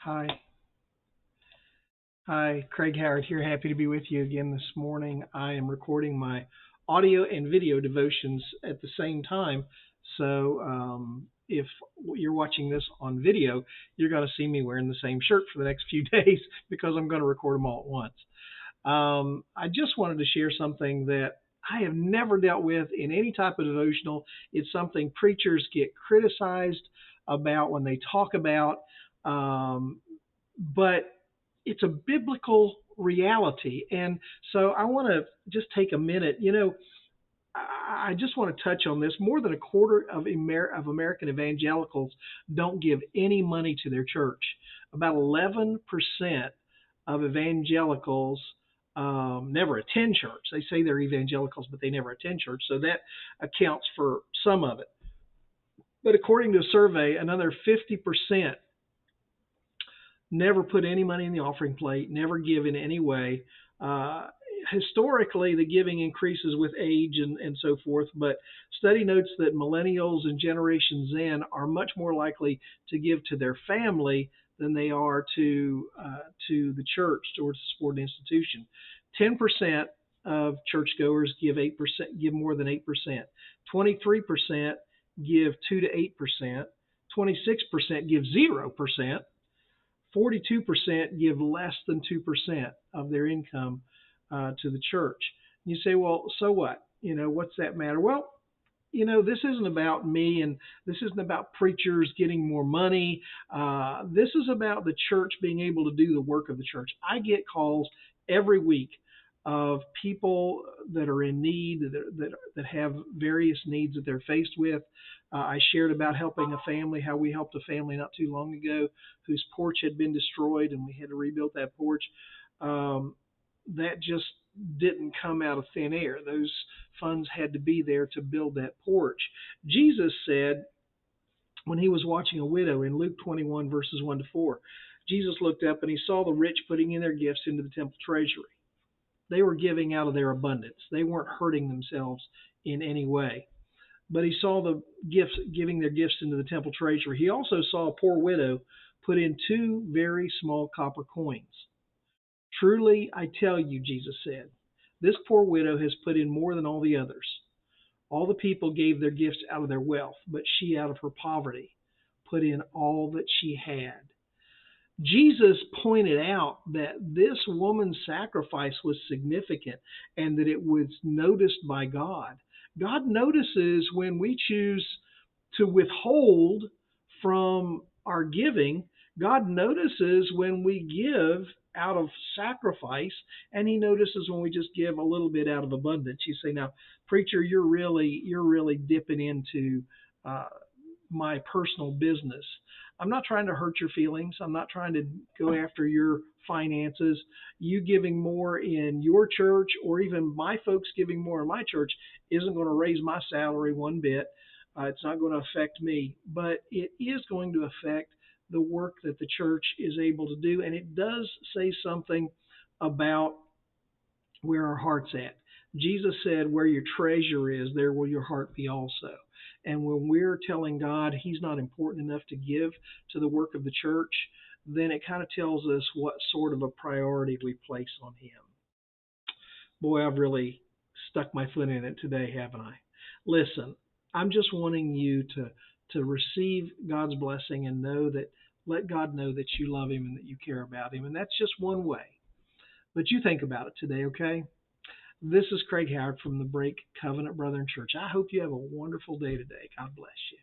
Hi. Hi, Craig Howard here. Happy to be with you again this morning. I am recording my audio and video devotions at the same time. So if you're watching this on video, you're going to see me wearing the same shirt for the next few days because I'm going to record them all at once. I just wanted to share something that I have never dealt with in any type of devotional. It's something preachers get criticized about when they talk about. Um, but it's a biblical reality. And so I want to just take a minute. I just want to touch on this. More than a quarter of American evangelicals don't give any money to their church. About 11% of evangelicals never attend church. They say they're evangelicals, but they never attend church. So that accounts for some of it. But according to a survey, another 50% never put any money in the offering plate, never give in any way. Uh, Historically, the giving increases with age and so forth, but study notes that millennials and Generation Zen are much more likely to give to their family than they are to the church or to support an institution. 10% of churchgoers give more than 8%. 23% give 2 to 8%. 26% give 0%. 42% give less than 2% of their income to the church. You say, well, so what? What's that matter? Well, this isn't about me and this isn't about preachers getting more money. This is about the church being able to do the work of the church. I get calls every week of people that are in need, that have various needs that they're faced with. I shared about helping a family, how we helped a family not too long ago whose porch had been destroyed and we had to rebuild that porch. That just didn't come out of thin air. Those funds had to be there to build that porch. Jesus said when he was watching a widow in Luke 21, verses 1 to 4, Jesus looked up and he saw the rich putting in their gifts into the temple treasury. They were giving out of their abundance. They weren't hurting themselves in any way. But he saw the gifts giving their gifts into the temple treasury. He also saw a poor widow put in 2 very small copper coins. Truly, I tell you, Jesus said, this poor widow has put in more than all the others. All the people gave their gifts out of their wealth, but she, out of her poverty, put in all that she had. Jesus pointed out that this woman's sacrifice was significant and that it was noticed by God. God notices when we choose to withhold from our giving. God notices when we give out of sacrifice, and he notices when we just give a little bit out of abundance. You say, now, preacher, you're really dipping into my personal business. I'm not trying to hurt your feelings. I'm not trying to go after your finances. You giving more in your church, or even my folks giving more in my church, isn't going to raise my salary one bit. It's not going to affect me, but it is going to affect the work that the church is able to do. And it does say something about where our heart's at. Jesus said, where your treasure is, there will your heart be also. And when we're telling God he's not important enough to give to the work of the church, then it kind of tells us what sort of a priority we place on him. Boy, I've really stuck my foot in it today, haven't I? Listen, I'm just wanting you to receive God's blessing and let God know that you love him and that you care about him. And that's just one way. But you think about it today, okay? This is Craig Howard from the Break Covenant Brethren Church. I hope you have a wonderful day today. God bless you.